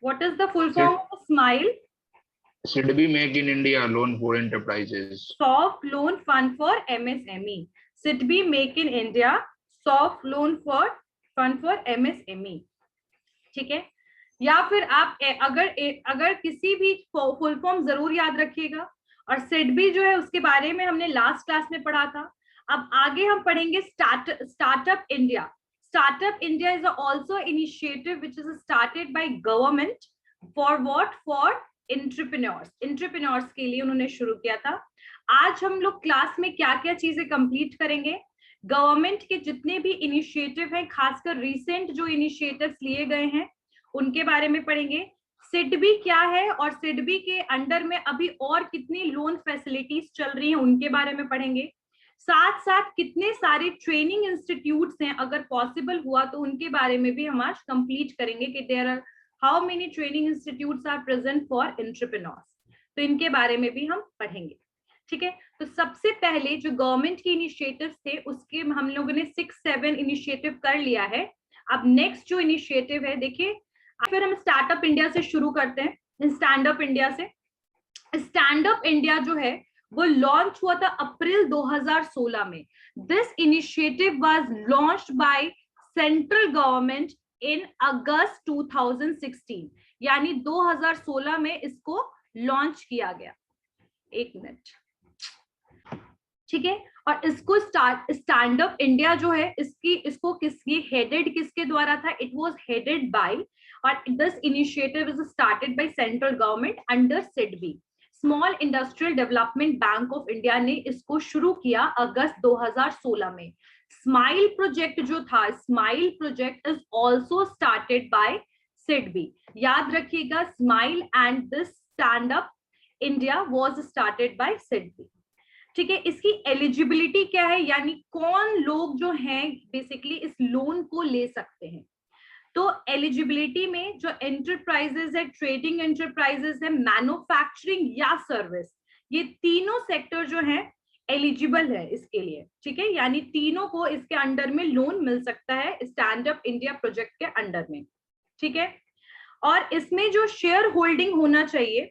What is the full form of SMILE? SIDBI Make in India Loan for Enterprises. Soft Loan Fund for MSME. SIDBI Make in India Soft Loan Fund for MSME. ठीक है, या फिर आप अगर किसी भी full form जरूर याद रखिएगा। और सिडबी जो है उसके बारे में हमने लास्ट क्लास में पढ़ा था। अब आगे हम पढ़ेंगे startup India. Startup India is also initiative which is started by government for what, for entrepreneurs के लिए उन्होंने शुरू किया था। आज हम लोग क्लास में क्या क्या चीजें कंप्लीट करेंगे, गवर्नमेंट के जितने भी इनिशिएटिव हैं, खासकर रिसेंट जो इनिशिएटिव्स लिए गए हैं उनके बारे में पढ़ेंगे। सिडबी क्या है और सिडबी के अंडर में अभी और कितनी लोन फैसिलिटीज चल रही हैं उनके बारे में पढ़ेंगे। साथ साथ कितने सारे ट्रेनिंग इंस्टीट्यूट्स हैं, अगर पॉसिबल हुआ तो उनके बारे में भी हम आज कंप्लीट करेंगे कि there are how many training institutes are present for entrepreneurs, तो इनके बारे में भी हम पढ़ेंगे। ठीक है, तो सबसे पहले जो गवर्नमेंट के इनिशिएटिव्स थे उसके हम लोगों ने 6-7 इनिशिएटिव कर लिया है। अब नेक्स्ट जो इनिशिएटिव है देखिए, फिर हम स्टार्टअप इंडिया से शुरू करते हैं। स्टैंड अप इंडिया से, स्टैंड अप इंडिया जो है वो लॉन्च हुआ था अप्रैल 2016 में। This initiative was launched by central government in August 2016, यानी 2016 में इसको लॉन्च किया गया। एक मिनट, ठीक है। और इसको स्टैंड अप इंडिया जो है इसको हेडेड किसके द्वारा था, इट वाज हेडेड बाय, और this initiative is started by central government under SIDBI. Small industrial development bank of India ने इसको शुरू किया अगस्त 2016 में। स्माइल प्रोजेक्ट जो था, smile project is also started by SIDBI. याद रखिएगा, smile and this stand up India was started by SIDBI. ठीक है, इसकी एलिजिबिलिटी क्या है, यानी कौन लोग जो हैं बेसिकली इस लोन को ले सकते हैं। तो एलिजिबिलिटी में जो एंटरप्राइजेस है, ट्रेडिंग एंटरप्राइजेस है, मैन्युफैक्चरिंग या सर्विस, ये तीनों सेक्टर जो है एलिजिबल है इसके लिए। ठीक है, यानी तीनों को इसके अंडर में लोन मिल सकता है स्टैंड अप इंडिया प्रोजेक्ट के अंडर में। ठीक है, और इसमें जो शेयर होल्डिंग होना चाहिए,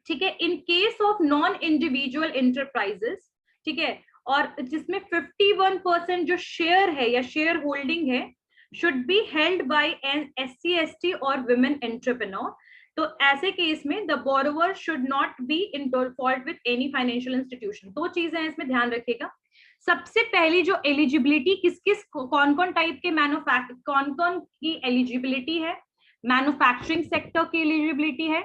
ठीक है, in case of non individual enterprises, ठीक है, और जिसमें 51% जो शेयर है या शेयर होल्डिंग है should be held by an SC ST और वुमेन एंटरप्रेन्योर। तो ऐसे केस में the borrower should not be in default with any financial institution. दो चीजें हैं इसमें, ध्यान रखिएगा। सबसे पहली जो एलिजिबिलिटी कौन कौन टाइप के कौन कौन की एलिजिबिलिटी है, मैन्युफैक्चरिंग सेक्टर की एलिजिबिलिटी है,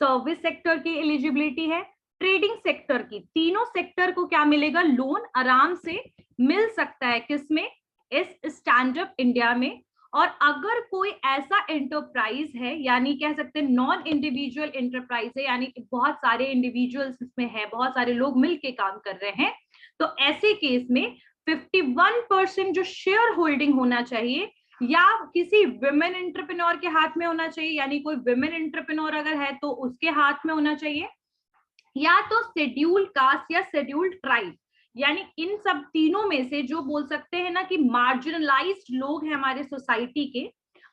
सर्विस सेक्टर की एलिजिबिलिटी है, ट्रेडिंग सेक्टर की। तीनों सेक्टर को क्या मिलेगा, लोन आराम से मिल सकता है किसमें, इस स्टैंड अप इंडिया में। और अगर कोई ऐसा एंटरप्राइज है, यानी कह सकते हैं नॉन इंडिविजुअल एंटरप्राइज है, यानी कि बहुत सारे इंडिविजुअल्स इसमें है, बहुत सारे लोग मिलके काम कर रहे हैं, तो ऐसे केस में 51% जो शेयर होल्डिंग होना चाहिए या किसी विमेन एंटरप्रेन्योर के हाथ में होना चाहिए, यानी कोई विमेन एंटरप्रेन्योर अगर है तो उसके हाथ में होना चाहिए, या तो शेड्यूल्ड कास्ट या शेड्यूल्ड ट्राइब, यानी इन सब तीनों में से जो बोल सकते हैं ना कि मार्जिनलाइज्ड लोग हैं हमारे सोसाइटी के,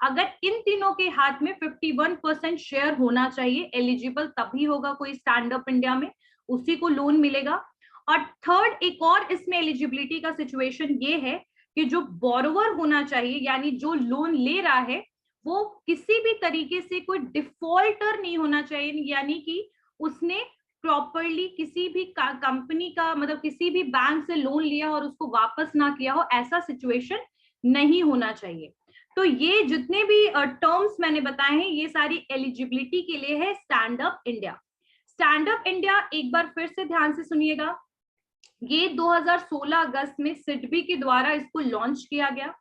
अगर इन तीनों के हाथ में 51% शेयर होना चाहिए, एलिजिबल तभी होगा कोई स्टैंड अप इंडिया में, उसी को लोन मिलेगा। और थर्ड एक और इसमें एलिजिबिलिटी का सिचुएशन ये है कि जो बोरोवर होना चाहिए, यानी जो लोन ले रहा है वो किसी भी तरीके से कोई डिफॉल्टर नहीं होना चाहिए, यानी कि उसने प्रॉपरली किसी भी कंपनी का मतलब किसी भी बैंक से लोन लिया और उसको वापस ना किया हो, ऐसा सिचुएशन नहीं होना चाहिए। तो ये जितने भी टर्म्स मैंने बताए हैं ये सारी एलिजिबिलिटी के लिए है stand up India. Stand up India एक बार फिर से ध्यान से सुनिएगा, ये 2016 अगस्त में सिडबी के द्वारा इसको लॉन्च किया गया।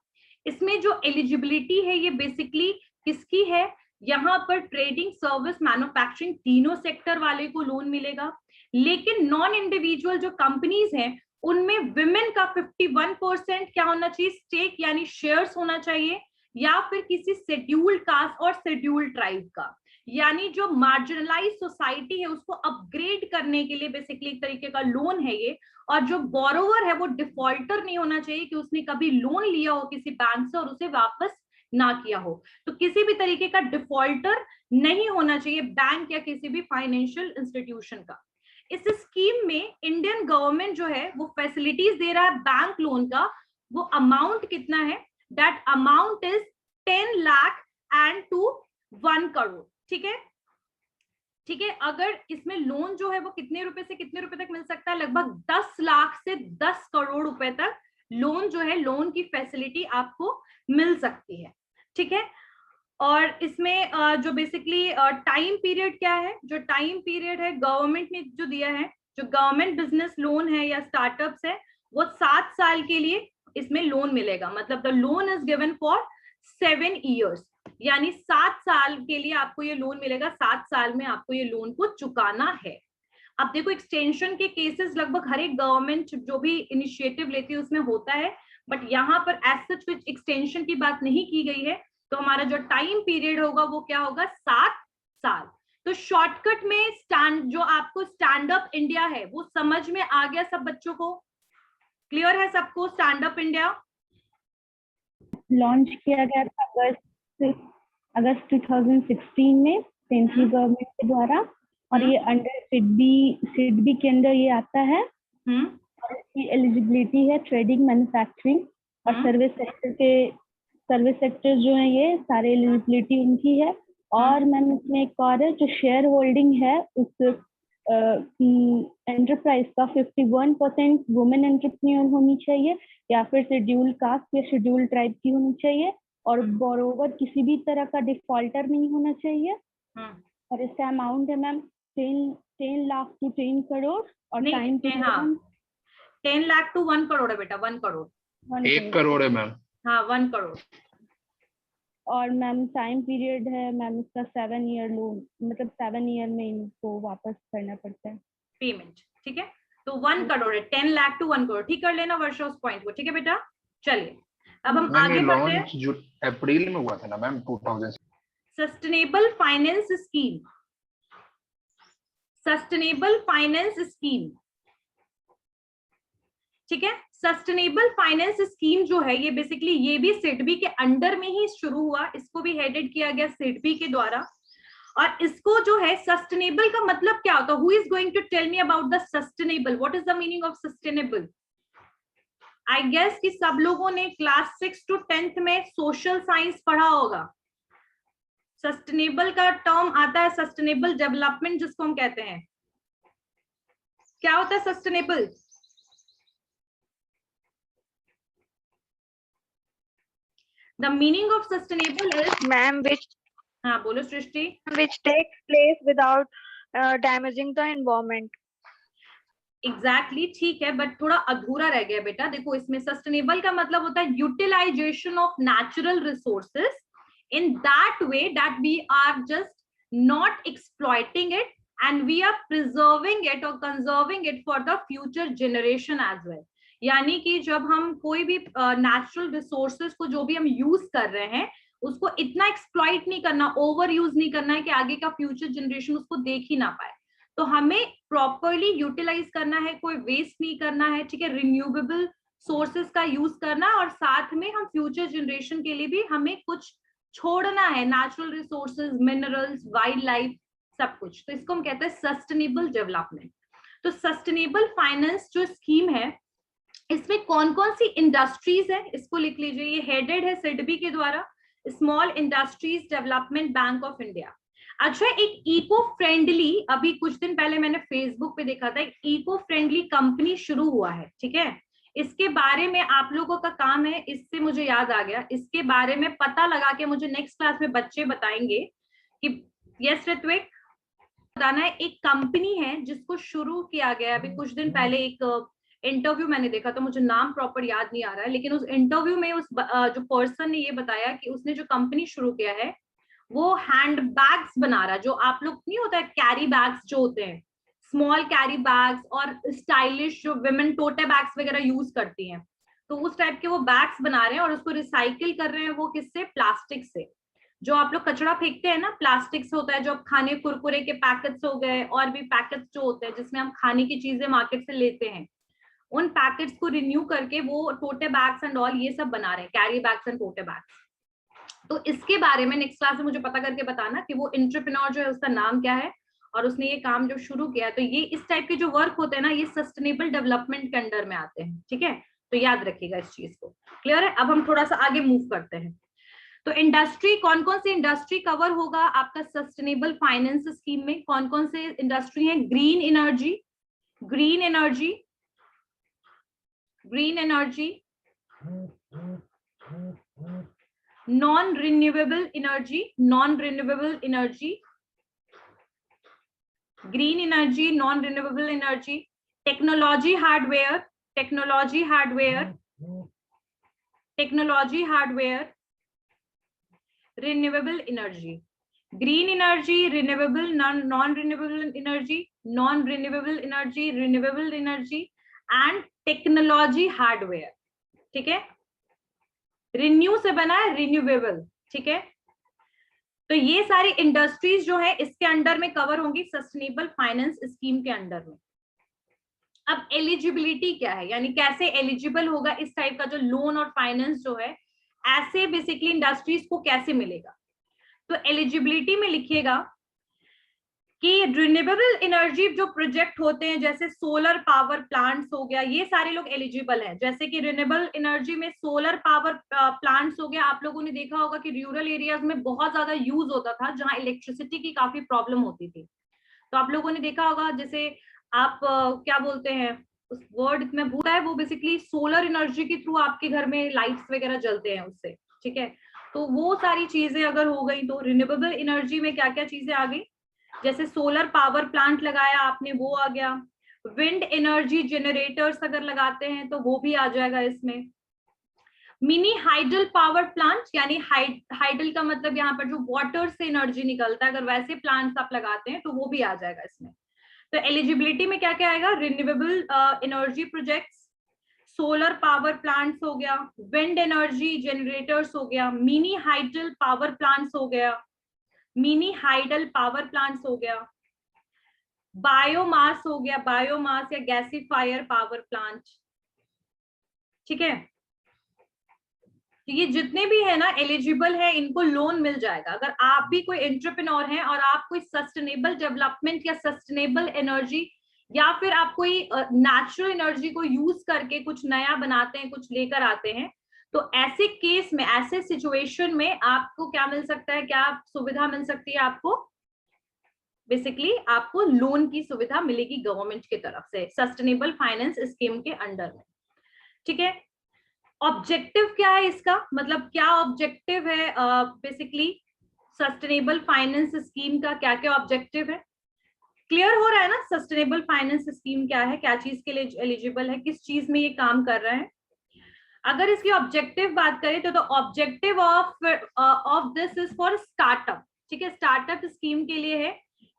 इसमें जो एलिजिबिलिटी है ये बेसिकली किसकी है, यहाँ पर ट्रेडिंग, सर्विस, मैन्युफैक्चरिंग तीनों सेक्टर वाले को लोन मिलेगा। लेकिन नॉन इंडिविजुअल जो कंपनीज हैं उनमें विमेन का 51% क्या होना चाहिए, स्टेक यानी शेयर्स होना चाहिए, या फिर किसी शेड्यूल्ड कास्ट और शेड्यूल्ड ट्राइब का, यानी जो मार्जिनलाइज सोसाइटी है उसको अपग्रेड करने के लिए बेसिकली एक तरीके का लोन है ये। और जो बोरोवर है वो डिफॉल्टर नहीं होना चाहिए कि उसने कभी लोन लिया हो किसी बैंक से और उसे वापस ना किया हो। तो किसी भी तरीके का डिफॉल्टर नहीं होना चाहिए बैंक या किसी भी फाइनेंशियल इंस्टीट्यूशन का। इस स्कीम में इंडियन गवर्नमेंट जो है वो फैसिलिटीज दे रहा है बैंक लोन का। वो अमाउंट कितना है? That amount is 10 lakh and to 1 crore. ठीक है, ठीक है। अगर इसमें लोन जो है वो कितने रुपए से कितने रुपए तक मिल सकता है? लगभग 10 लाख से 10 करोड़ रुपए तक लोन जो है, लोन की फैसिलिटी आपको मिल सकती है। ठीक है, और इसमें जो बेसिकली टाइम पीरियड क्या है? जो टाइम पीरियड है गवर्नमेंट ने जो दिया है, जो गवर्नमेंट बिजनेस लोन है या स्टार्टअप्स है, वो 7 साल के लिए इसमें लोन मिलेगा। मतलब the loan is given for 7 years, यानी 7 साल के लिए आपको ये लोन मिलेगा। 7 साल में आपको ये लोन को चुकाना है। अब देखो, एक्सटेंशन के केसेस लगभग हर एक गवर्नमेंट जो भी इनिशिएटिव लेती है उसमें होता है, बट यहाँ पर एज सच कुछ एक्सटेंशन की बात नहीं की गई है। तो हमारा जो टाइम पीरियड होगा वो क्या होगा? 7 साल। तो शॉर्टकट में जो आपको स्टैंड अप इंडिया है वो समझ में आ गया सब बच्चों को? क्लियर है सबको स्टैंड अप इंडिया? लॉन्च किया गया था अगस्त 2016 में सेंट्रल गवर्नमेंट के द्वारा, और ये अंडर सिडबी के अंदर ये आता है। और इसकी एलिजिबिलिटी है ट्रेडिंग, मैन्युफैक्चरिंग और सर्विस सेक्टर जो है, ये सारे एलिजिबिलिटी उनकी है। और मैम इसमें एक और है, जो शेयर होल्डिंग है उस एंटरप्राइज का 51% वुमेन एंटरप्रेन्योर होनी चाहिए, या फिर शेड्यूल कास्ट या शेड्यूल ट्राइब की होनी चाहिए, और बोरोवर किसी भी तरह का डिफॉल्टर नहीं होना चाहिए। और इसका अमाउंट है मैम 10 लाख टू 10 करोड़, और टाइम 10 लाख टू 1 करोड़ है बेटा। 1 करोड़ 1 करोड़ है मैम। हाँ, 1 करोड़। और मैम टाइम पीरियड है मैम इसका 7 ईयर लोन, मतलब 7 ईयर में इनको वापस करना पड़ता है पेमेंट। ठीक है, तो 1 करोड़ है, 10 लाख टू 1 करोड़। ठीक कर लेना वर्षा उस पॉइंट को। ठीक है बेटा, चलिए अब हम आगे बढ़ते हैं। जो अप्रैल में हुआ था ना ma'am 2000। Sustainable finance scheme, sustainable finance scheme. ठीक है, सस्टेनेबल फाइनेंस स्कीम जो है ये बेसिकली ये भी सिडबी के अंडर में ही शुरू हुआ। इसको भी हेडेड किया गया सिडबी के द्वारा। और इसको जो है सस्टेनेबल का मतलब क्या होता है? Who is going to tell me about the sustainable? What is the meaning of sustainable? I guess कि सब लोगों ने क्लास 6 to 10th में सोशल साइंस पढ़ा होगा। सस्टेनेबल का टर्म आता है सस्टेनेबल डेवलपमेंट, जिसको हम कहते हैं। क्या होता है sustainable? The meaning of sustainable is, ma'am, which हाँ बोलो सृष्टि। which takes place without damaging the environment. Exactly ठीक है, बट थोड़ा अधूरा रह गया बेटा। देखो, इसमें सस्टेनेबल का मतलब होता है utilisation of natural resources in that way that we are just not exploiting it and we are preserving it और conserving it for the future generation as well. यानी कि जब हम कोई भी नेचुरल रिसोर्सेज को जो भी हम यूज कर रहे हैं उसको इतना एक्सप्लॉइट नहीं करना, ओवर यूज नहीं करना है कि आगे का फ्यूचर जनरेशन उसको देख ही ना पाए। तो हमें प्रॉपरली यूटिलाइज करना है, कोई वेस्ट नहीं करना है। ठीक है, रिन्यूएबल सोर्सेज का यूज करना, और साथ में हम फ्यूचर जनरेशन के लिए भी हमें कुछ छोड़ना है, natural resources, minerals, wild life, सब कुछ। तो इसको हम कहते हैं सस्टेनेबल डेवलपमेंट। तो सस्टेनेबल फाइनेंस जो स्कीम है इसमें कौन कौन सी इंडस्ट्रीज है इसको लिख लीजिए। ये हेडेड है सिडबी के द्वारा, small industries development bank of India. अच्छा, एक इको फ्रेंडली, अभी कुछ दिन पहले मैंने फेसबुक पे देखा था, एक इको फ्रेंडली कंपनी शुरू हुआ है। ठीक है, इसके बारे में आप लोगों का काम है, इससे मुझे याद आ गया, इसके बारे में पता लगा के मुझे नेक्स्ट क्लास में बच्चे बताएंगे कि यस ऋत्विक बताना है। एक कंपनी है जिसको शुरू किया गया अभी कुछ दिन पहले, एक इंटरव्यू मैंने देखा था, मुझे नाम प्रॉपर याद नहीं आ रहा है, लेकिन उस इंटरव्यू में उस जो पर्सन ने ये बताया कि उसने जो कंपनी शुरू किया है वो हैंड बैग्स बना रहा है। जो आप लोग नहीं होता है कैरी बैग्स जो होते हैं, स्मॉल कैरी बैग्स, और स्टाइलिश जो विमेन टोटे बैग्स वगैरह यूज करती हैं, तो उस टाइप के वो बैग्स बना रहे हैं और उसको रिसाइकिल कर रहे हैं। वो किससे? प्लास्टिक से। जो आप लोग कचरा फेंकते हैं ना, प्लास्टिक से होता है। जो खाने कुरकुरे के पैकेट्स हो गए और भी पैकेट्स जो होते हैं जिसमें हम खाने की चीजें मार्केट से लेते हैं, उन पैकेट्स को रिन्यू करके वो टोटे बैग्स एंड ऑल ये सब बना रहे हैं, कैरी बैग्स एंड टोटे बैग्स। तो इसके बारे में नेक्स्ट क्लास में मुझे पता करके बताना कि वो एंटरप्रेन्योर जो है उसका नाम क्या है और उसने ये काम जो शुरू किया। तो ये इस टाइप के जो वर्क होते हैं ना, ये सस्टेनेबल डेवलपमेंट के अंडर में आते हैं। ठीक है, तो याद रखिएगा इस चीज को। क्लियर है? अब हम थोड़ा सा आगे मूव करते हैं। तो इंडस्ट्री, कौन कौन सी इंडस्ट्री कवर होगा आपका सस्टेनेबल फाइनेंस स्कीम में? कौन कौन से इंडस्ट्री है? Green energy, green energy, green energy, non renewable energy, non renewable energy, green energy, non renewable energy, technology hardware, technology hardware, technology hardware, renewable energy, green energy, renewable, non renewable energy, non renewable energy, renewable energy and technology hardware. ठीक है, renew से बना है renewable. ठीक है, तो ये सारी इंडस्ट्रीज जो है इसके अंडर में कवर होंगी सस्टेनेबल फाइनेंस स्कीम के अंडर में। अब एलिजिबिलिटी क्या है, यानी कैसे एलिजिबल होगा इस टाइप का जो लोन और फाइनेंस जो है, ऐसे बेसिकली इंडस्ट्रीज को कैसे मिलेगा? तो एलिजिबिलिटी में लिखिएगा कि रिन्यूएबल एनर्जी जो प्रोजेक्ट होते हैं जैसे सोलर पावर प्लांट्स हो गया, ये सारे लोग एलिजिबल हैं। जैसे कि रिन्यूएबल एनर्जी में सोलर पावर प्लांट्स हो गया, आप लोगों ने देखा होगा कि रूरल एरियाज में बहुत ज्यादा यूज होता था जहां इलेक्ट्रिसिटी की काफी प्रॉब्लम होती थी। तो आप लोगों ने देखा होगा, जैसे आप क्या बोलते हैं उस वर्ड में भूला है, वो बेसिकली सोलर एनर्जी के थ्रू आपके घर में लाइट्स वगैरह जलते हैं उससे। ठीक है, तो वो सारी चीजें अगर हो गई तो रिन्यूएबल एनर्जी में क्या क्या चीजें आ गई, जैसे सोलर पावर प्लांट लगाया आपने, वो आ गया। विंड एनर्जी जनरेटर्स अगर लगाते हैं तो वो भी आ जाएगा इसमें। मिनी हाइडल पावर प्लांट, यानी हाइडल का मतलब यहाँ पर जो वाटर से एनर्जी निकलता है, अगर वैसे प्लांट्स आप लगाते हैं तो वो भी आ जाएगा इसमें। तो एलिजिबिलिटी में क्या क्या आएगा? Renewable energy projects, solar power plants हो गया, विंड एनर्जी जनरेटर्स हो गया, मिनी हाइडल पावर प्लांट्स हो गया, मिनी हाइडल पावर प्लांट्स हो गया, बायोमास हो गया, बायोमास या गैसीफायर पावर प्लांट। ठीक है, तो ये जितने भी है ना एलिजिबल है, इनको लोन मिल जाएगा। अगर आप भी कोई एंटरप्रेन्योर हैं और आप कोई सस्टेनेबल डेवलपमेंट या सस्टेनेबल एनर्जी या फिर आप कोई नेचुरल एनर्जी को यूज करके कुछ नया बनाते हैं, कुछ लेकर आते हैं, तो ऐसे केस में, ऐसे सिचुएशन में आपको क्या मिल सकता है, क्या सुविधा मिल सकती है आपको? बेसिकली आपको लोन की सुविधा मिलेगी गवर्नमेंट की तरफ से सस्टेनेबल फाइनेंस स्कीम के अंडर में। ठीक है, ऑब्जेक्टिव क्या है इसका, मतलब क्या ऑब्जेक्टिव है बेसिकली सस्टेनेबल फाइनेंस स्कीम का, क्या क्या ऑब्जेक्टिव है? क्लियर हो रहा है ना सस्टेनेबल फाइनेंस स्कीम क्या है, क्या चीज के लिए एलिजिबल है, किस चीज में ये काम कर रहे हैं? अगर इसकी ऑब्जेक्टिव बात करें तो objective of this is for startup. ठीक है, स्टार्टअप स्कीम के लिए है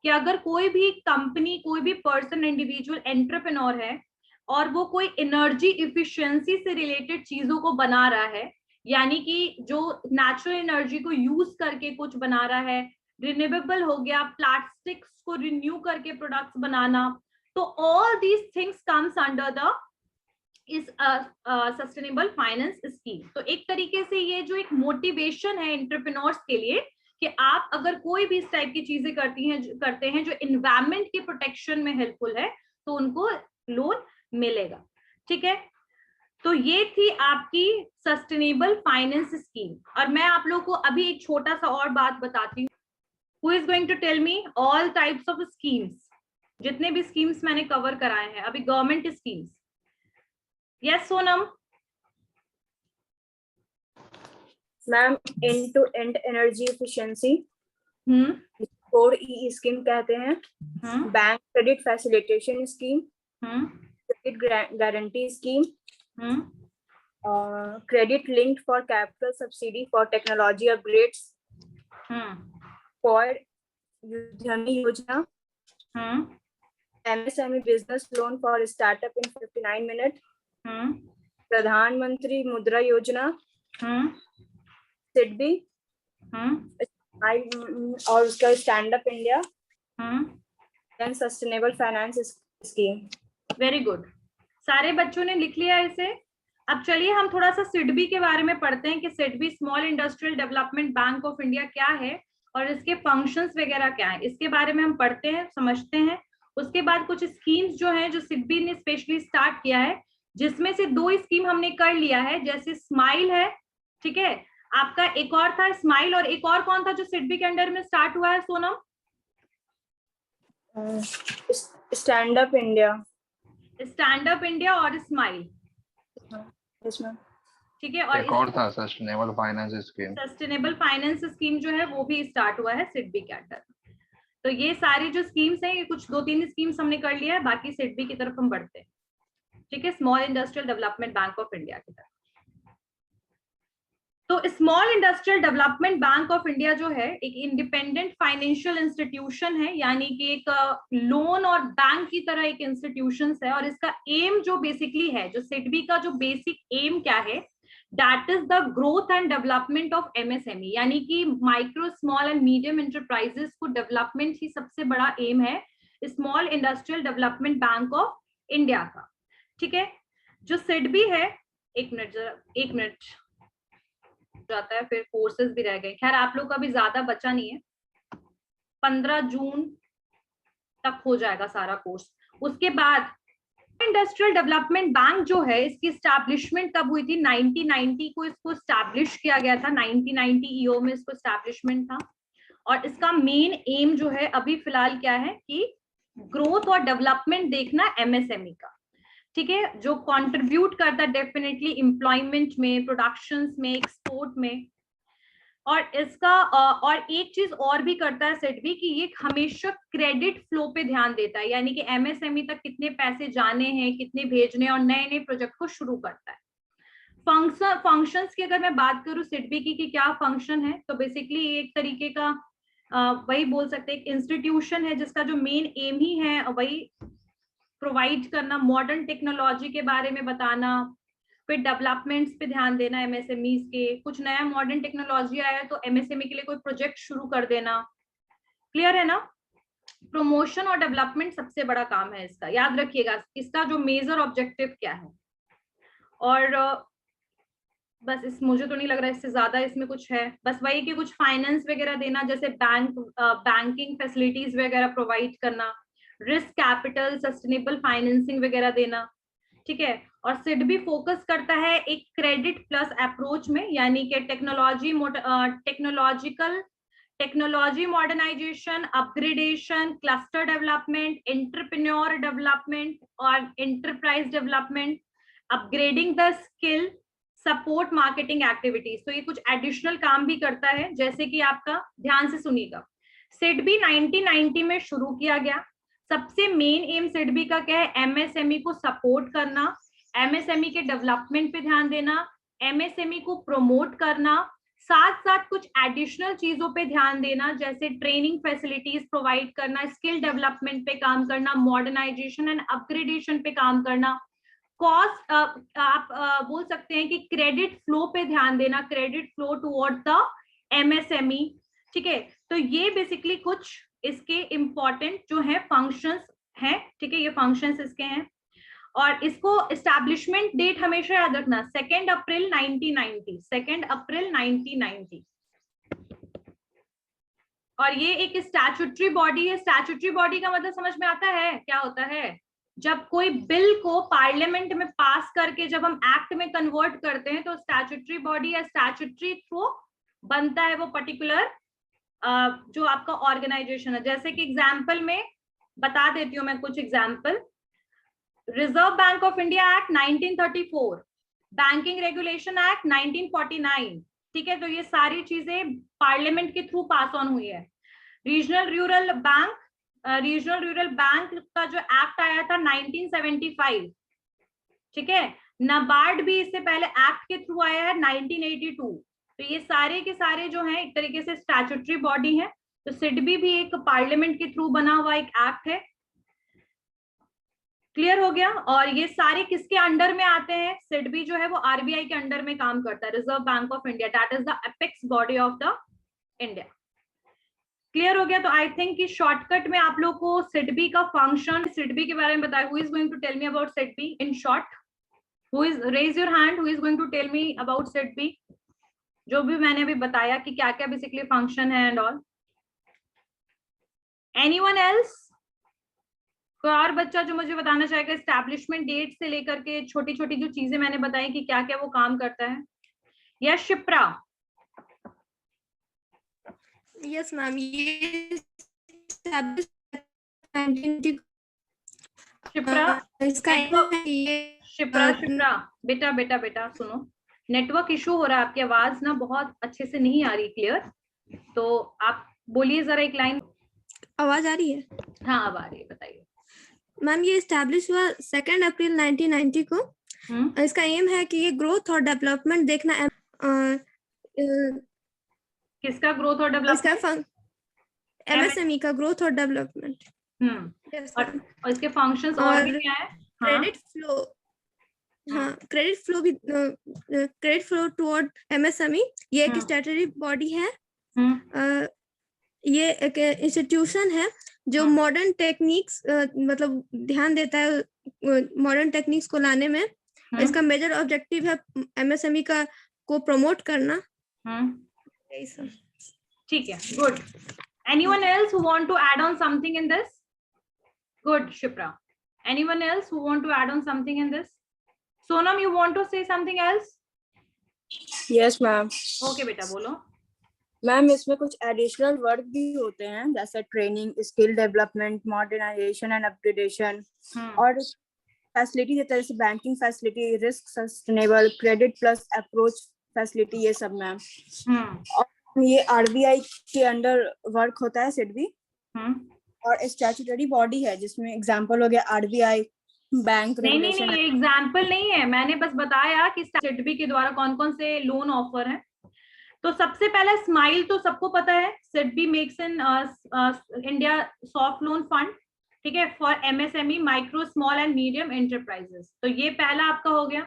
कि अगर कोई भी कंपनी, कोई भी पर्सन, इंडिविजुअल एंटरप्रेन्योर है और वो कोई एनर्जी इफिशिएंसी से रिलेटेड चीजों को बना रहा है, यानी कि जो नेचुरल एनर्जी को यूज करके कुछ बना रहा है, रिन्यूएबल हो गया, प्लास्टिक्स को रिन्यू करके प्रोडक्ट्स बनाना, तो all these things comes under the इस सस्टेनेबल फाइनेंस स्कीम। तो एक तरीके से ये जो एक मोटिवेशन है एंटरप्रेन्योर्स के लिए कि आप अगर कोई भी इस टाइप की चीजें करते हैं जो एनवायरमेंट के प्रोटेक्शन में हेल्पफुल है, तो उनको लोन मिलेगा। ठीक है, तो ये थी आपकी सस्टेनेबल फाइनेंस स्कीम। और मैं आप लोगों को अभी एक छोटा सा और बात बताती हूँ। Who is going to tell me all types of schemes, जितने भी स्कीम्स मैंने कवर कराए हैं अभी government schemes? Yes Sonam? Ma'am, end to end energy efficiency, code E scheme कहते हैं, bank credit facilitation scheme, credit guarantee scheme, credit linked for capital subsidy for technology upgrades, for युद्धमी योजना, MSME business loan for startup in 59 minute, प्रधानमंत्री मुद्रा योजना, SIDBI और उसका stand up India and sustainable finance scheme. Very good, सारे बच्चों ने लिख लिया इसे? अब चलिए हम थोड़ा सा सिडबी के बारे में पढ़ते हैं कि SIDBI small industrial development bank of India क्या है और इसके फंक्शंस वगैरह क्या है, इसके बारे में हम पढ़ते हैं, समझते हैं। उसके बाद कुछ स्कीम्स जो हैं जो सिडबी ने स्पेशली स्टार्ट किया है, जिसमें से 2 स्कीम हमने कर लिया है, जैसे स्माइल है, ठीक है, आपका एक और था स्माइल, और एक और कौन था जो सिडबी के अंडर में स्टार्ट हुआ है Sonam? Stand up India. Stand up India और स्माइल, ठीक है। एक और था sustainable finance scheme. Sustainable finance scheme जो है वो भी स्टार्ट हुआ है सिडबी के अंडर। तो ये सारी जो स्कीम्स हैं, ये कुछ 2-3 स्कीम्स हमने कर लिया है, बाकी सिडबी की तरफ हम बढ़ते हैं, ठीक है, small industrial development bank of India की तरफ। तो small industrial development bank of India जो है एक इंडिपेंडेंट फाइनेंशियल इंस्टीट्यूशन है, यानी कि एक लोन और बैंक की तरह एक इंस्टीट्यूशन है, और इसका एम जो बेसिकली है, जो सिडबी का जो बेसिक एम क्या है, that is the growth and development of MSME, यानी कि micro small and medium enterprises को डेवलपमेंट ही सबसे बड़ा एम है small industrial development bank of India का, ठीक है। जो सिडबी है, एक मिनट जाता है, फिर कोर्सेज भी रह गए, खैर आप लोग का भी ज्यादा बचा नहीं है, 15 जून तक हो जाएगा सारा कोर्स। उसके बाद इंडस्ट्रियल डेवलपमेंट बैंक जो है, इसकी स्टैब्लिशमेंट कब हुई थी? 1990 को इसको स्टैब्लिश किया गया था, 1990 ईओ में इसको स्टैब्लिशमेंट था, और इसका मेन एम जो है अभी फिलहाल क्या है कि ग्रोथ और डेवलपमेंट देखना एमएसएमई का, ठीक है, जो कंट्रीब्यूट करता है डेफिनेटली एम्प्लॉयमेंट में, प्रोडक्शंस में, एक्सपोर्ट में। और इसका और एक चीज और भी करता है सिडबी कि ये हमेशा क्रेडिट फ्लो पे ध्यान देता है, यानी कि एमएसएमई तक कितने पैसे जाने हैं, कितने भेजने, और नए नए प्रोजेक्ट को शुरू करता है। फंक्शंस की अगर मैं बात करूं सिडबी की कि क्या फंक्शन है, तो बेसिकली एक तरीके का वही बोल सकते हैं, एक इंस्टीट्यूशन है जिसका जो मेन एम ही है वही प्रोवाइड करना, मॉडर्न टेक्नोलॉजी के बारे में बताना, फिर डेवलपमेंट्स पे ध्यान देना एमएसएमईज के, कुछ नया मॉडर्न टेक्नोलॉजी आया है तो एमएसएमई के लिए कोई प्रोजेक्ट शुरू कर देना, क्लियर है ना। प्रमोशन और डेवलपमेंट सबसे बड़ा काम है इसका, याद रखिएगा इसका जो मेजर ऑब्जेक्टिव क्या है। और बस इस मुझे तो नहीं लग रहा इससे ज्यादा इसमें कुछ है, बस वही कि कुछ फाइनेंस वगैरह देना, जैसे बैंकिंग फैसिलिटीज वगैरह प्रोवाइड करना, रिस्क कैपिटल, सस्टेनेबल फाइनेंसिंग वगैरह देना, ठीक है। और सिडबी फोकस करता है एक क्रेडिट प्लस अप्रोच में, यानी कि technology modernisation, upgradation, cluster development, entrepreneur development और enterprise development, upgrading the skill, support marketing activities. तो ये कुछ एडिशनल काम भी करता है, जैसे कि आपका ध्यान से सुनिएगा, सिडबी 1990 में शुरू किया गया। सबसे मेन एम सिडबी का क्या है? एमएसएमई को सपोर्ट करना, एमएसएमई के डेवलपमेंट पे ध्यान देना, एमएसएमई को प्रमोट करना, साथ साथ कुछ एडिशनल चीजों पे ध्यान देना, जैसे ट्रेनिंग फैसिलिटीज प्रोवाइड करना, स्किल डेवलपमेंट पे काम करना, मॉडर्नाइजेशन एंड अपग्रेडेशन पे काम करना, कॉस्ट आप बोल सकते हैं कि क्रेडिट फ्लो पे ध्यान देना, credit flow toward the MSME, ठीक है। तो ये बेसिकली कुछ इसके इंपॉर्टेंट जो है फंक्शंस हैं, ठीक है, ये फंक्शंस इसके हैं। और इसको एस्टैब्लिशमेंट डेट हमेशा याद रखना, 2 अप्रैल 1990, 2 अप्रैल 1990। और ये एक स्टैट्यूटरी बॉडी है। स्टैट्यूटरी बॉडी का मतलब समझ में आता है क्या होता है? जब कोई बिल को पार्लियामेंट में पास करके जब हम एक्ट में कन्वर्ट करते हैं तो स्टैट्यूटरी बॉडी या स्टैट्यूटरी थ्रू बनता है वो पर्टिकुलर जो आपका ऑर्गेनाइजेशन है। जैसे कि एग्जाम्पल में बता देती हूँ मैं कुछ example, reserve bank of India act 1934, banking regulation act 1949, ठीक है। तो ये सारी चीजें पार्लियामेंट के थ्रू पास ऑन हुई है। रीजनल रूरल बैंक का जो एक्ट आया था 1975, ठीक है। नाबार्ड भी इससे पहले एक्ट के थ्रू आया है 1982। तो ये सारे के सारे जो हैं एक तरीके से स्टैट्यूटरी बॉडी है। तो सिडबी भी एक पार्लियामेंट के थ्रू बना हुआ एक एक्ट है, क्लियर हो गया। और ये सारे किसके अंडर में आते हैं? सिडबी जो है वो आरबीआई के अंडर में काम करता है, reserve bank of India, that is the apex body of the India. Clear हो गया। तो आई थिंक कि शॉर्टकट में आप लोग को सिडबी का फंक्शन, सिडबी के बारे में बताया। Who is going to tell me about SIDBI in short? Who is, raise your hand, who is going to tell me about SIDBI? जो भी मैंने अभी बताया कि क्या क्या बेसिकली फंक्शन है एंड ऑल. Anyone else? कोई और बच्चा जो मुझे बताना चाहेगा एस्टैब्लिशमेंट डेट से लेकर के छोटी छोटी जो चीजें मैंने बताई कि क्या क्या वो काम करता है. यस शिप्रा. यस मैम, ये शिप्रा इसका शिप्रा बेटा बेटा बेटा सुनो, नेटवर्क इशू हो रहा है, आपकी आवाज ना बहुत अच्छे से नहीं आ रही क्लियर, तो आप बोलिए जरा एक लाइन. आवाज आ रही है? हाँ अब आ रही है, बताइए. मैम ये स्टैब्लिश हुआ 2 अप्रैल 1990 को. इसका एम है कि ये ग्रोथ और डेवलपमेंट देखना. किसका ग्रोथ और डेवलपमेंट? एमएसएमई का ग्रोथ और डेवलपमेंट. और इसके फंक्शंस और भी क्या है? Credit flow. हाँ, क्रेडिट फ्लो टुवर्ड एमएसएमई. ये एक स्टैट्यूटरी बॉडी है. ये एक इंस्टीट्यूशन है जो मॉडर्न टेक्निक्स मतलब ध्यान देता है मॉडर्न टेक्निक्स को लाने में. इसका मेजर ऑब्जेक्टिव है एमएसएमई का को प्रमोट करना. ठीक है, good. Anyone else who want to add on something in this? Good, Shipra. Anyone else who want to add on something in this? Sonam, you want to say something else? Yes, ma'am. Okay, बेटा बोलो. Ma'am इसमें कुछ additional work भी होते हैं जैसे training, skill development, modernisation and upgradation, और facility देता है जैसे banking facility, risk sustainable, credit plus approach facility, ये सब मैम. और ये आरबीआई के अंडर वर्क होता है सिडबी, और स्टैट्यूटरी बॉडी है जिसमें एग्जांपल हो गया आरबीआई, बैंक. नहीं, ये एग्जांपल नहीं है, मैंने बस बताया कि सिडबी के द्वारा कौन कौन से लोन ऑफर है. तो सबसे पहले स्माइल तो सबको पता है, SIDBI makes in India soft loan fund, ठीक है, for MSME, micro small and medium enterprises. तो ये पहला आपका हो गया.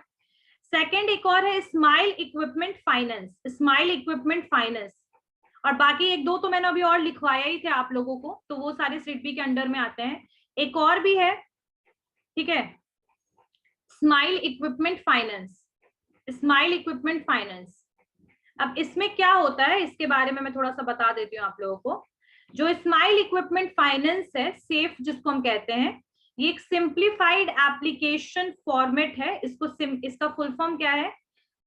सेकंड एक और है smile equipment finance. Smile equipment finance और बाकी एक दो तो मैंने अभी और लिखवाया ही थे आप लोगों को, तो वो सारे सिडबी के अंडर में आते हैं. एक और भी है, ठीक है, smile equipment finance. Smile equipment finance. अब इसमें क्या होता है इसके बारे में मैं थोड़ा सा बता देती हूँ आप लोगों को. जो स्माइल इक्विपमेंट फाइनेंस है, सेफ जिसको हम कहते हैं, ये एक सिंप्लीफाइड एप्लीकेशन फॉर्मेट है. इसका फुल फॉर्म क्या है?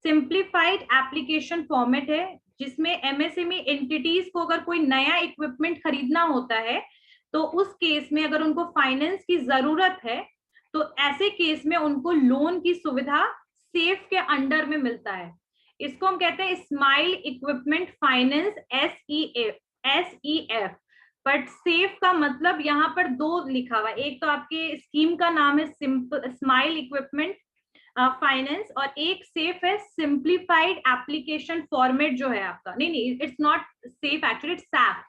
सिंप्लीफाइड एप्लीकेशन फॉर्मेट है, जिसमें एमएसएमई एंटिटीज को अगर कोई नया इक्विपमेंट खरीदना होता है तो उस केस में अगर उनको फाइनेंस की जरूरत है तो ऐसे केस में उनको लोन की सुविधा सेफ के अंडर में मिलता है. इसको हम कहते हैं smile equipment finance, SEF. But safe का मतलब यहाँ पर दो लिखा हुआ है. एक तो आपके स्कीम का नाम है स्माइल इक्विपमेंट फाइनेंस, और एक सेफ है सिंप्लीफाइड एप्लीकेशन फॉर्मेट जो है आपका. नहीं, it's not safe, actually it's Saif.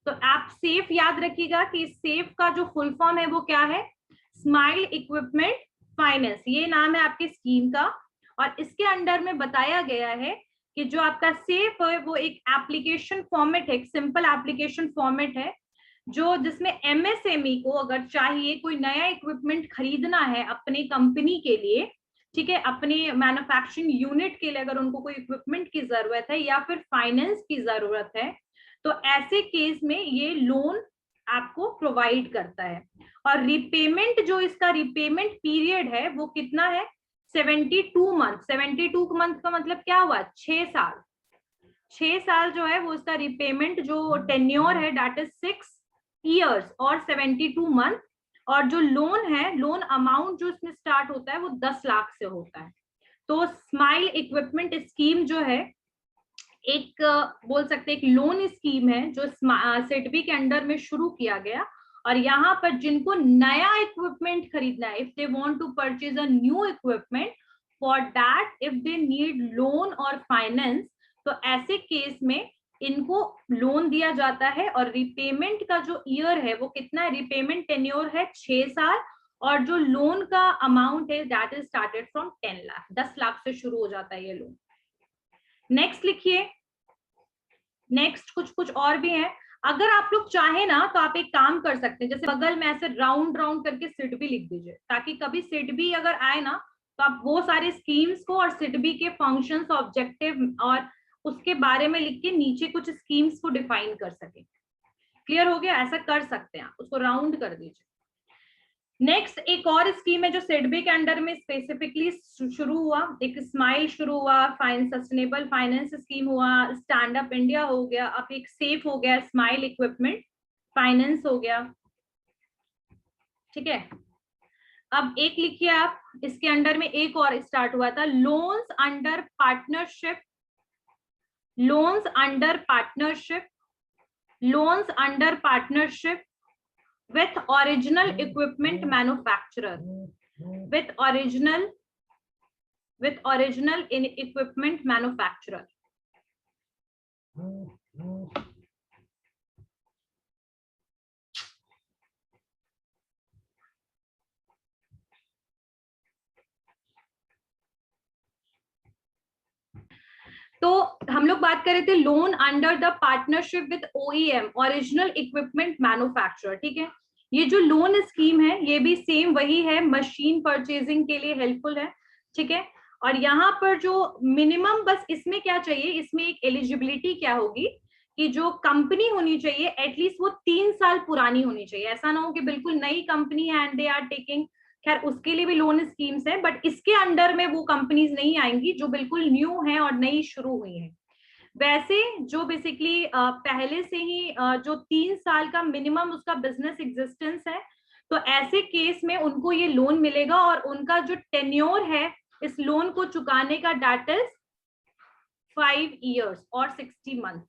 तो आप सेफ याद रखिएगा कि सेफ का जो फुल फॉर्म है वो क्या है? स्माइल इक्विपमेंट फाइनेंस, ये नाम है आपकी स्कीम का. और इसके अंडर में बताया गया है कि जो आपका सेफ है वो एक एप्लीकेशन फॉर्मेट है, एक सिंपल एप्लीकेशन फॉर्मेट है, जो जिसमें एमएसएमई को अगर चाहिए कोई नया इक्विपमेंट खरीदना है अपनी कंपनी के लिए, ठीक है, अपने मैन्युफैक्चरिंग यूनिट के लिए अगर उनको कोई इक्विपमेंट की जरूरत है या फिर फाइनेंस की जरूरत है, तो ऐसे केस में ये लोन आपको प्रोवाइड करता है. और रिपेमेंट, जो इसका रिपेमेंट पीरियड है वो कितना है? 72 मंथ. 72 मंथ का मतलब क्या हुआ? 6 साल. 6 साल जो है वो इसका रिपेमेंट जो टेन्योर है दैट इज 6 years और 72 मंथ. और जो लोन है, लोन अमाउंट जो इसमें स्टार्ट होता है वो 10 लाख से होता है. तो स्माइल इक्विपमेंट स्कीम जो है एक बोल सकते हैं एक लोन स्कीम है जो सिडबी के अंडर में शुरू किया गया. और यहाँ पर जिनको नया इक्विपमेंट खरीदना है, if they want to purchase a new equipment, for that if they need loan और फाइनेंस, तो ऐसे केस में इनको लोन दिया जाता है. और रिपेमेंट का जो ईयर है वो कितना है? रिपेमेंट टेन्योर है 6 साल. और जो लोन का अमाउंट है that is started from 10 lakh. 10 lakh से शुरू हो जाता है ये लोन. नेक्स्ट लिखिए. नेक्स्ट कुछ और भी है. अगर आप लोग चाहे ना तो आप एक काम कर सकते हैं, जैसे बगल में ऐसे राउंड राउंड करके सिडबी लिख दीजिए, ताकि कभी सिडबी अगर आए ना तो आप वो सारे स्कीम्स को और सिडबी के फंक्शंस, ऑब्जेक्टिव और उसके बारे में लिख के नीचे कुछ स्कीम्स को डिफाइन कर सके। क्लियर हो गया? ऐसा कर सकते हैं, उसको राउंड कर दीजिए। नेक्स्ट एक और स्कीम है जो सिडबी के अंडर में स्पेसिफिकली शुरू हुआ, एक स्माइल शुरू हुआ, सस्टेनेबल फाइनेंस स्कीम हुआ, स्टैंड अप इंडिया हो गया, अब एक सेफ हो गया, स्माइल इक्विपमेंट फाइनेंस हो गया। ठीक है, अब एक लिखिए आप, इसके अंडर में एक और स्टार्ट हुआ था, loans under partnership, loans under partnership, loans under partnership with original equipment manufacturer, with original in equipment manufacturer. तो हम लोग बात कर रहे थे loan under the partnership with OEM, original equipment manufacturer. ठीक है, ये जो लोन स्कीम है ये भी सेम वही है, मशीन परचेजिंग के लिए हेल्पफुल है। ठीक है, और यहाँ पर जो मिनिमम, बस इसमें क्या चाहिए, इसमें एक एलिजिबिलिटी क्या होगी कि जो कंपनी होनी चाहिए एटलीस्ट वो 3 साल पुरानी होनी चाहिए। ऐसा ना हो कि बिल्कुल नई कंपनी है एंड दे आर टेकिंग, खैर उसके लिए भी लोन स्कीम्स है, बट इसके अंडर में वो कंपनीज नहीं आएंगी जो बिल्कुल न्यू है और नई शुरू हुई है। वैसे जो बेसिकली पहले से ही जो 3 साल का मिनिमम उसका बिजनेस एग्जिस्टेंस है, तो ऐसे केस में उनको ये लोन मिलेगा और उनका जो टेन्योर है इस लोन को चुकाने का, दैट इज 5 years और 60 month।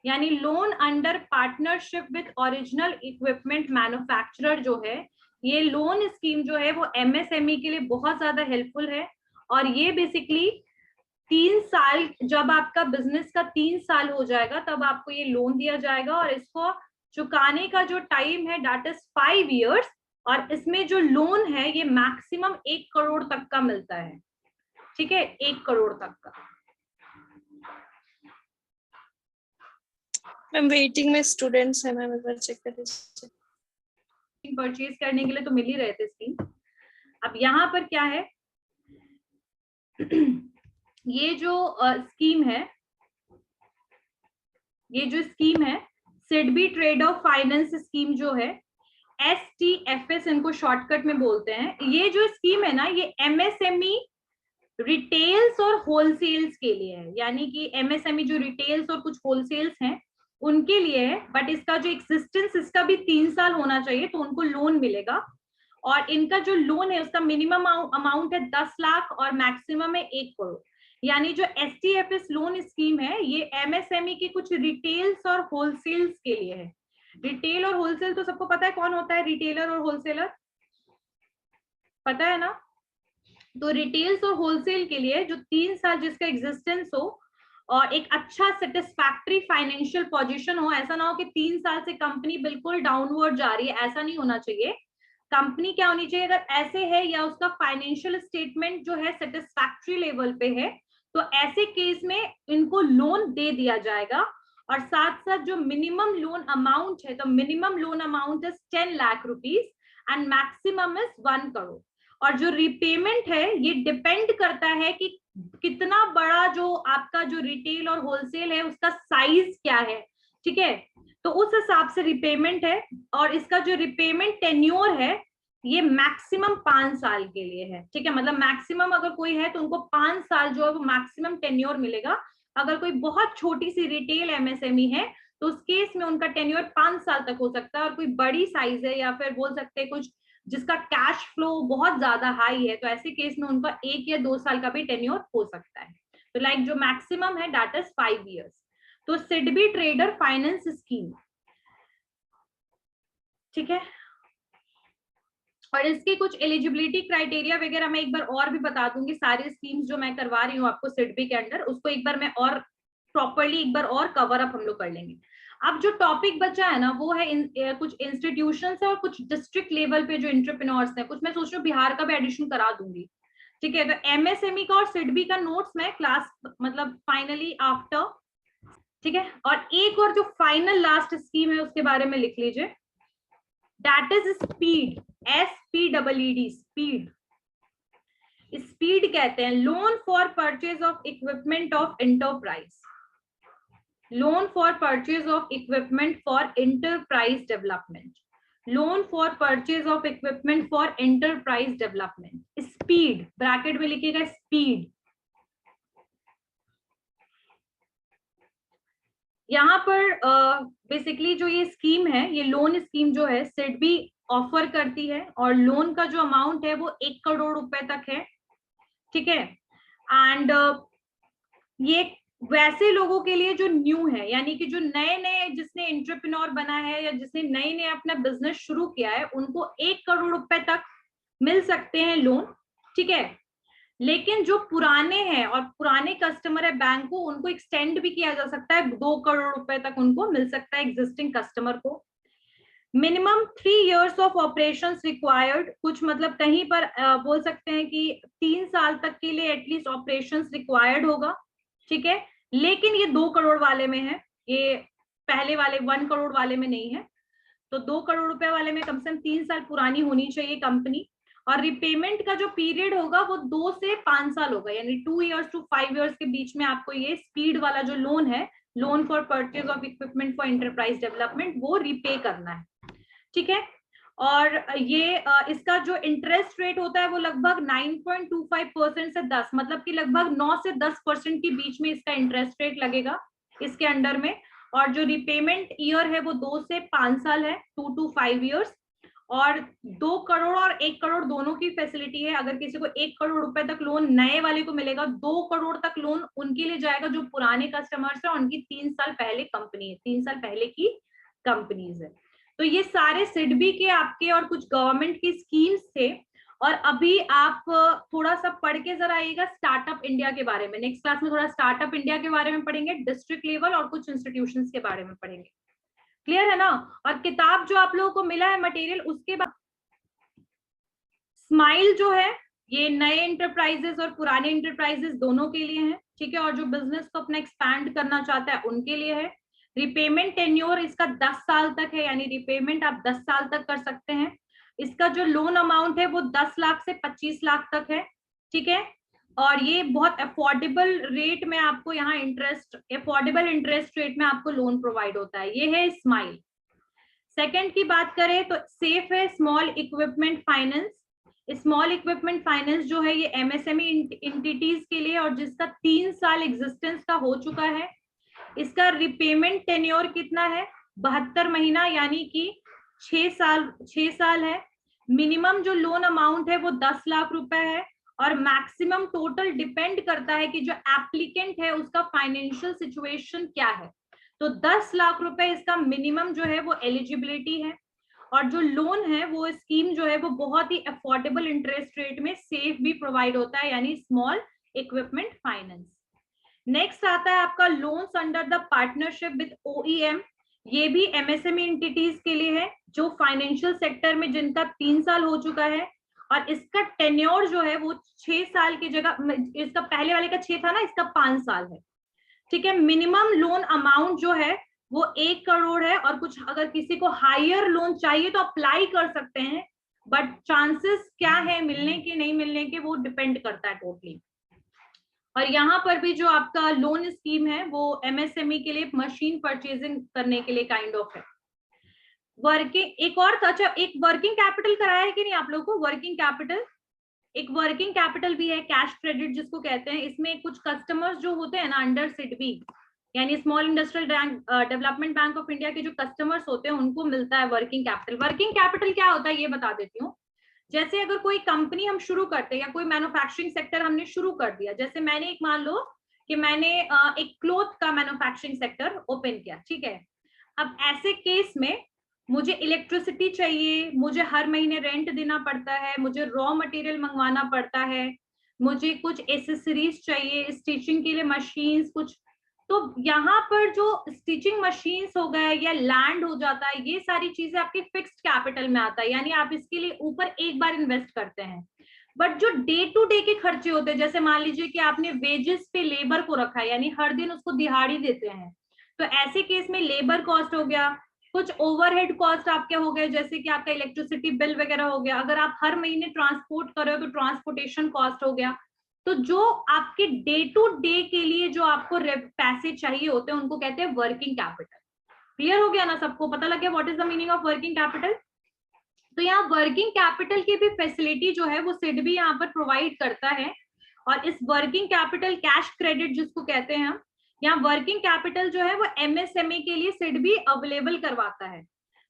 यानी loan under partnership with original equipment manufacturer जो है, ये लोन स्कीम जो है वो MSME के लिए बहुत ज्यादा हेल्पफुल है। और ये बेसिकली 3 साल, जब आपका बिजनेस का 3 साल हो जाएगा तब आपको ये लोन दिया जाएगा और इसको चुकाने का जो टाइम है दैट इज 5 years। और इसमें जो लोन है ये मैक्सिमम 1 करोड़ तक का मिलता है। ठीक है, 1 करोड़ तक का। मैम वेटिंग में स्टूडेंट्स हैं मैम, एक बार चेक कर लीजिए। परचेज करने के लिए तो मिल ही रहे थे स्कीम। अब यहाँ पर क्या है, ये जो स्कीम है, ये जो स्कीम है SIDBI trade off finance scheme जो है, STFS इनको शॉर्टकट में बोलते हैं। ये जो स्कीम है ना, ये MSME रिटेल्स और होलसेल्स के लिए है, यानी कि MSME जो रिटेल्स और कुछ होलसेल्स हैं उनके लिए है, बट इसका जो एग्जिस्टेंस इसका भी 3 साल होना चाहिए तो उनको लोन मिलेगा। और इनका जो लोन है उसका मिनिमम अमाउंट है 10 लाख और मैक्सिमम है 1 करोड़। यानी जो STFS लोन स्कीम है ये MSME के कुछ रिटेल्स और होलसेल्स के लिए है। रिटेल और होलसेल तो सबको पता है कौन होता है, रिटेलर और होलसेलर, पता है ना। तो रिटेल्स और होलसेल के लिए जो 3 साल जिसका एग्जिस्टेंस हो और एक अच्छा सेटिस्फैक्टरी फाइनेंशियल पोजीशन हो, ऐसा ना हो कि 3 साल से कंपनी बिल्कुल डाउनवर्ड जा रही है, ऐसा नहीं होना चाहिए। कंपनी क्या होनी चाहिए, अगर ऐसे है या उसका फाइनेंशियल स्टेटमेंट जो है सेटिस्फैक्टरी लेवल पे है, तो ऐसे केस में इनको लोन दे दिया जाएगा। और साथ साथ जो मिनिमम लोन अमाउंट है, तो minimum loan amount is 10 lakh rupees and maximum is 1 crore. और जो रिपेमेंट है ये डिपेंड करता है कि कितना बड़ा जो आपका जो रिटेल और होलसेल है उसका साइज क्या है। ठीक है, तो उस हिसाब से रिपेमेंट है। और इसका जो रिपेमेंट टेन्योर है ये मैक्सिमम 5 साल के लिए है। ठीक है, मतलब मैक्सिमम अगर कोई है तो उनको 5 साल जो है वो मैक्सिमम टेन्योर मिलेगा। अगर कोई बहुत छोटी सी रिटेल MSME है तो उस केस में उनका टेन्योर 5 साल तक हो सकता है। और कोई बड़ी साइज है या फिर बोल सकते हैं कुछ जिसका कैश फ्लो बहुत ज्यादा हाई है, तो ऐसे केस में उनका 1 या 2 साल का भी टेन्योर हो सकता है। तो लाइक जो मैक्सिमम है दैट इज 5 years। तो सिडबी ट्रेडर फाइनेंस स्कीम, ठीक है। और इसके कुछ एलिजिबिलिटी क्राइटेरिया वगैरह मैं एक बार और भी बता दूंगी। सारी स्कीम्स जो मैं करवा रही हूँ आपको सिडबी के अंडर, उसको एक बार मैं और प्रॉपर्ली एक बार और कवर अप हम लोग कर लेंगे। अब जो टॉपिक बचा है ना वो है कुछ इंस्टीट्यूशंस है और कुछ डिस्ट्रिक्ट लेवल पे जो एंटरप्रेन्योर्स हैं। कुछ मैं सोच रही हूँ बिहार का भी एडिशन करा दूंगी। ठीक है, तो MSME का और सिडबी का नोट्स मैं क्लास मतलब फाइनली आफ्टर, ठीक है। और एक और जो फाइनल लास्ट स्कीम है उसके बारे में लिख लीजिए, that is speed, SPEED, speed. Speed कहते हैं। Loan for purchase of equipment of enterprise, loan for purchase of equipment for enterprise development, loan for purchase of equipment for enterprise development. Speed bracket में लिखिएगा speed. यहाँ पर basically जो ये scheme है, ये लोन स्कीम जो है सिडबी ऑफर करती है और लोन का जो अमाउंट है वो 1 करोड़ रुपए तक है, ठीक है। एंड ये वैसे लोगों के लिए जो न्यू है, यानी कि जो नए नए जिसने एंटरप्रेन्योर बना है या जिसने नए नए अपना बिजनेस शुरू किया है, उनको 1 करोड़ रुपए तक मिल सकते हैं लोन, ठीक है। लेकिन जो पुराने हैं और पुराने कस्टमर है बैंक को, उनको एक्सटेंड भी किया जा सकता है, 2 करोड़ रुपए तक उनको मिल सकता है एग्जिस्टिंग कस्टमर को। Minimum 3 years of operations required, कुछ मतलब कहीं पर बोल सकते हैं कि 3 साल तक के लिए एटलीस्ट ऑपरेशंस रिक्वायर्ड होगा, ठीक है। लेकिन ये 2 करोड़ वाले में है, ये पहले वाले 1 करोड़ वाले में नहीं है। तो 2 करोड़ रुपए वाले में कम से कम 3 साल पुरानी होनी चाहिए कंपनी, और रिपेमेंट का जो पीरियड होगा वो 2 से 5 साल होगा, यानी 2 years to 5 years के बीच में आपको ये स्पीड वाला जो लोन है, loan for purchase of equipment for enterprise development, वो रिपे करना है, ठीक है। और ये इसका जो इंटरेस्ट रेट होता है वो लगभग 9.25% से 10, मतलब कि लगभग 9 से 10% के बीच में इसका इंटरेस्ट रेट लगेगा इसके अंडर में। और जो रिपेमेंट ईयर है वो 2 से 5 साल है, 2 to 5 years। और 2 करोड़ और 1 करोड़ दोनों की फैसिलिटी है। अगर किसी को 1 करोड़ रुपए तक लोन नए वाले को मिलेगा, 2 करोड़ तक लोन उनके लिए जाएगा जो पुराने कस्टमर्स है, उनकी 3 साल पहले कंपनी है, 3 साल पहले की कंपनीज है। तो ये सारे सिडबी के आपके और कुछ गवर्नमेंट की स्कीम्स थे। और अभी आप थोड़ा सा पढ़ के जरा आइएगा स्टार्टअप इंडिया के बारे में। नेक्स्ट क्लास में थोड़ा स्टार्टअप इंडिया के बारे में पढ़ेंगे, डिस्ट्रिक्ट लेवल और कुछ इंस्टीट्यूशंस के बारे में पढ़ेंगे। क्लियर है ना। और किताब जो आप लोगों को मिला है मटेरियल, उसके बाद स्माइल जो है ये नए एंटरप्राइजेस और पुराने एंटरप्राइजेस दोनों के लिए है, ठीक है। और जो बिजनेस को अपना एक्सपैंड करना चाहता है उनके लिए है। रिपेमेंट टेन्योर इसका 10 साल तक है, यानी रिपेमेंट आप 10 साल तक कर सकते हैं। इसका जो लोन अमाउंट है वो 10 लाख से 25 लाख तक है, ठीक है। और ये बहुत अफोर्डेबल रेट में आपको यहाँ अफोर्डेबल इंटरेस्ट रेट में आपको लोन प्रोवाइड होता है। ये है स्माइल। सेकंड की बात करें तो सेफ है small equipment finance. Small equipment finance जो है ये एमएसएमई एंटिटीज के लिए, और जिसका 3 साल एग्जिस्टेंस का हो चुका है। इसका रिपेमेंट टेन्योर कितना है, 72 महीना, यानी कि 6 साल है। मिनिमम जो लोन अमाउंट है वो 10 लाख रुपए है, और मैक्सिमम टोटल डिपेंड करता है कि जो एप्लीकेंट है उसका फाइनेंशियल सिचुएशन क्या है। तो 10 लाख रुपए इसका मिनिमम जो है वो एलिजिबिलिटी है। और जो लोन है वो स्कीम जो है वो बहुत ही अफोर्डेबल इंटरेस्ट रेट में सेफ भी प्रोवाइड होता है, यानी स्मॉल इक्विपमेंट फाइनेंस। नेक्स्ट आता है आपका loans under the partnership with OEM. ये भी एमएसएमई एंटिटीज के लिए है जो फाइनेंशियल सेक्टर में जिनका 3 साल हो चुका है। और इसका टेन्योर जो है वो 6 साल की जगह, इसका पहले वाले का 6 था ना, इसका 5 साल है, ठीक है। मिनिमम लोन अमाउंट जो है वो 1 करोड़ है, और कुछ अगर किसी को हायर लोन चाहिए तो अप्लाई कर सकते हैं, बट चांसेस क्या है मिलने के नहीं मिलने के वो डिपेंड करता है टोटली। और यहाँ पर भी जो आपका लोन स्कीम है वो एमएसएमई के लिए मशीन परचेजिंग करने के लिए काइंड ऑफ है। वर्किंग एक और अच्छा, एक वर्किंग कैपिटल कराया है कि नहीं आप लोगों को? वर्किंग कैपिटल, एक वर्किंग कैपिटल भी है, कैश क्रेडिट जिसको कहते हैं। इसमें कुछ कस्टमर्स जो होते हैं ना अंडर सिडबी, यानी small industrial development bank of India के जो कस्टमर्स होते हैं उनको मिलता है वर्किंग कैपिटल। वर्किंग कैपिटल क्या होता है ये बता देती हूँ। जैसे अगर कोई कंपनी हम शुरू करते हैं या कोई मैन्युफैक्चरिंग सेक्टर हमने शुरू कर दिया, जैसे मैंने एक मान लो कि मैंने एक क्लोथ का मैन्युफैक्चरिंग सेक्टर ओपन किया, ठीक है। अब ऐसे केस में मुझे इलेक्ट्रिसिटी चाहिए, मुझे हर महीने रेंट देना पड़ता है, मुझे रॉ मटेरियल मंगवाना पड़ता है, मुझे कुछ एसेसरीज चाहिए, स्टिचिंग के लिए मशीन्स कुछ। तो यहाँ पर जो स्टिचिंग मशीन्स हो गए या लैंड हो जाता है, ये सारी चीजें आपके फिक्स्ड कैपिटल में आता है, यानी आप इसके लिए ऊपर एक बार इन्वेस्ट करते हैं। बट जो डे टू डे के खर्चे होते हैं, जैसे मान लीजिए कि आपने वेजेस पे लेबर को रखा है, यानी हर दिन उसको दिहाड़ी देते हैं, तो ऐसे केस में लेबर कॉस्ट हो गया, कुछ ओवरहेड कॉस्ट आपके हो गए, जैसे कि आपका इलेक्ट्रिसिटी बिल वगैरह हो गया, अगर आप हर महीने ट्रांसपोर्ट कर रहे हो तो ट्रांसपोर्टेशन कॉस्ट हो गया। तो जो आपके डे टू डे के लिए जो आपको पैसे चाहिए होते हैं उनको कहते हैं वर्किंग कैपिटल। क्लियर हो गया ना सबको, पता लग गया what is the meaning of working capital. तो यहाँ वर्किंग कैपिटल की भी फैसिलिटी जो है वो सिडबी यहाँ पर प्रोवाइड करता है। और इस वर्किंग कैपिटल कैश क्रेडिट जिसको कहते हैं हम, यहाँ वर्किंग कैपिटल जो है वो एमएसएमई के लिए सिडबी अवेलेबल करवाता है,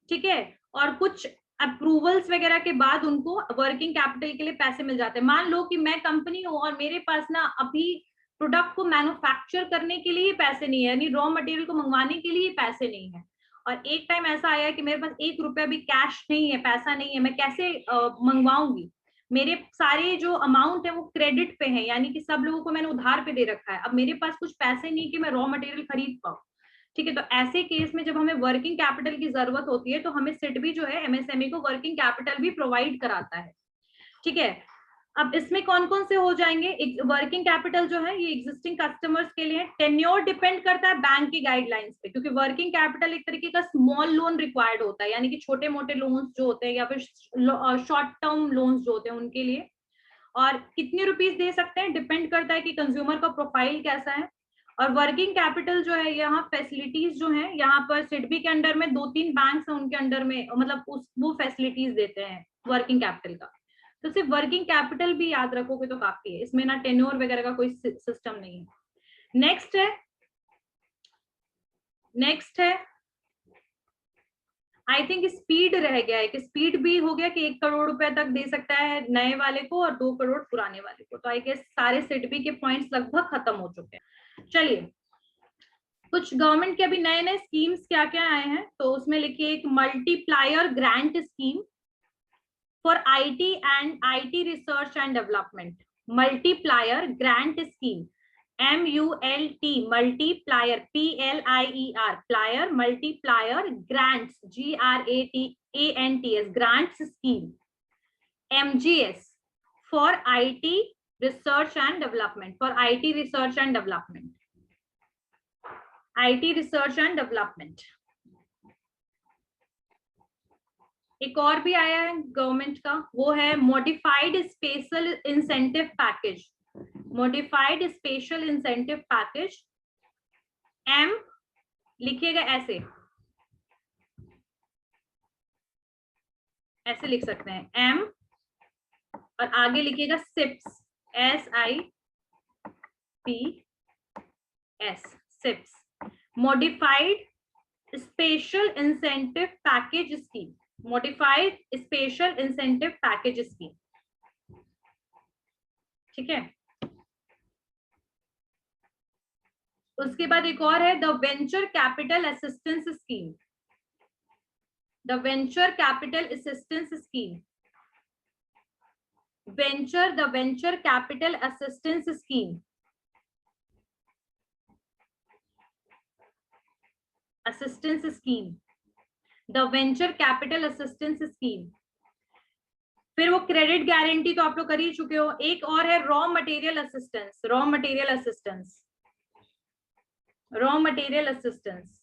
ठीक है। और कुछ अप्रूवल्स वगैरह के बाद उनको वर्किंग कैपिटल के लिए पैसे मिल जाते हैं। मान लो कि मैं कंपनी हूँ और मेरे पास ना अभी प्रोडक्ट को मैन्युफैक्चर करने के लिए पैसे नहीं है, यानी रॉ मटेरियल को मंगवाने के लिए पैसे नहीं है, और एक टाइम ऐसा आया कि मेरे पास 1 रुपया भी कैश नहीं है, पैसा नहीं है, मैं कैसे मंगवाऊंगी। मेरे सारे जो अमाउंट है वो क्रेडिट पे है, यानी कि सब लोगों को मैंने उधार पे दे रखा है, अब मेरे पास कुछ पैसे नहीं कि मैं रॉ मटेरियल खरीद पाऊँ, ठीक है। तो ऐसे केस में जब हमें वर्किंग कैपिटल की जरूरत होती है तो हमें सिडबी जो है एमएसएमई को वर्किंग कैपिटल भी प्रोवाइड कराता है, ठीक है। अब इसमें कौन कौन से हो जाएंगे वर्किंग कैपिटल जो है, ये एग्जिस्टिंग कस्टमर्स के लिए। टेन्योर डिपेंड करता है बैंक की गाइडलाइंस पे, क्योंकि वर्किंग कैपिटल एक तरीके का स्मॉल लोन रिक्वायर्ड होता है, यानी कि छोटे मोटे लोन्स जो होते हैं या फिर शॉर्ट टर्म लोन्स जो होते हैं उनके लिए। और कितने रुपीस दे सकते हैं डिपेंड करता है कि कंज्यूमर का प्रोफाइल कैसा है। और वर्किंग कैपिटल जो है, यहाँ फैसिलिटीज जो है, यहाँ पर सिडबी के अंडर में 2-3 बैंक्स हैं, उनके अंडर में मतलब वो फैसिलिटीज देते हैं वर्किंग कैपिटल का। तो सिर्फ वर्किंग कैपिटल भी याद रखोगे तो काफी है, इसमें ना टेन्योर वगैरह का कोई सिस्टम नहीं है। नेक्स्ट है आई थिंक स्पीड रह गया है, कि स्पीड भी हो गया कि 1 करोड़ रुपए तक दे सकता है नए वाले को और 2 करोड़ पुराने वाले को। तो आई गेस सारे सिडबी के पॉइंट्स लगभग खत्म हो चुके हैं। चलिए कुछ गवर्नमेंट के अभी नए नए स्कीम्स क्या क्या आए हैं, तो उसमें लिखिए एक multiplier grant scheme for IT and IT research and development. Multiplier grant scheme MULT multiplier PLIER plier multiplier grants GRANTS grants scheme MGS for IT research and development, for IT research and development, IT research and development. एक और भी आया है government का, वो है modified special incentive package. Modified special incentive package M लिखिएगा ऐसे लिख सकते हैं M, और आगे लिखिएगा SIPS SIPS SIPS modified special incentive package scheme, modified special incentive package scheme, ठीक है। उसके बाद एक और है the venture capital assistance scheme, the venture capital assistance scheme, the venture capital assistance scheme, assistance scheme, the venture capital assistance scheme. फिर वो credit guarantee तो आप लोग कर ही चुके हो। एक और है raw material assistance, raw material assistance, raw material assistance.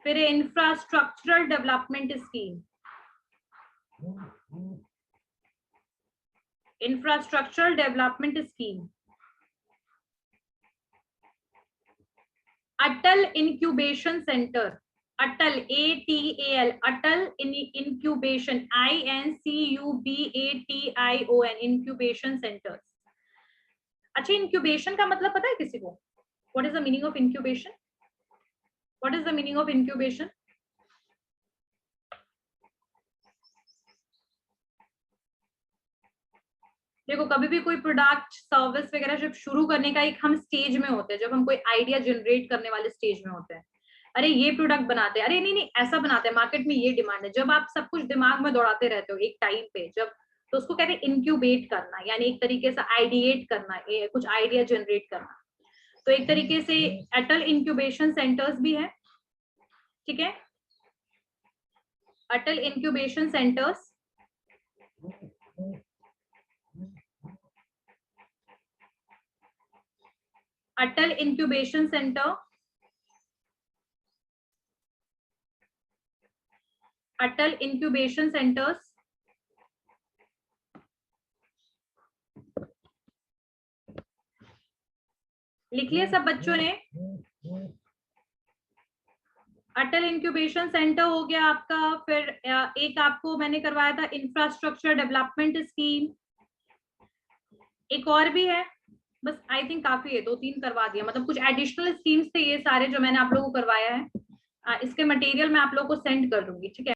फिर infrastructural development scheme, infrastructural development scheme. Atal incubation centre, Atal ATAL Atal incubation INCUBATION incubation centres. अच्छा इंक्यूबेशन का मतलब पता है किसी को? What is the meaning of incubation? What is the meaning of incubation? देखो कभी भी कोई प्रोडक्ट सर्विस वगैरह जब शुरू करने का एक हम स्टेज में होते हैं, जब हम कोई आइडिया जनरेट करने वाले स्टेज में होते हैं, अरे ये प्रोडक्ट बनाते हैं, अरे नहीं ऐसा बनाते हैं, मार्केट में ये डिमांड है, जब आप सब कुछ दिमाग में दौड़ाते रहते हो एक टाइम पे, जब तो उसको कहते हैं इंक्यूबेट करना, यानी एक तरीके से आइडिएट करना, कुछ आइडिया जनरेट करना। तो एक तरीके से अटल इंक्यूबेशन सेंटर्स भी है, ठीक है, अटल इंक्यूबेशन सेंटर्स। अटल इंक्यूबेशन सेंटर अटल इंक्यूबेशन सेंटर्स, लिख लिया सब बच्चों ने? अटल इंक्यूबेशन सेंटर हो गया आपका। फिर एक आपको मैंने करवाया था इंफ्रास्ट्रक्चर डेवलपमेंट स्कीम, एक और भी है, बस आई थिंक काफी है, 2-3 करवा दिया, मतलब कुछ एडिशनल स्कीम्स थे ये सारे जो मैंने आप लोगों को करवाया है। इसके मटेरियल मैं आप लोगों को सेंड कर दूंगी, ठीक है।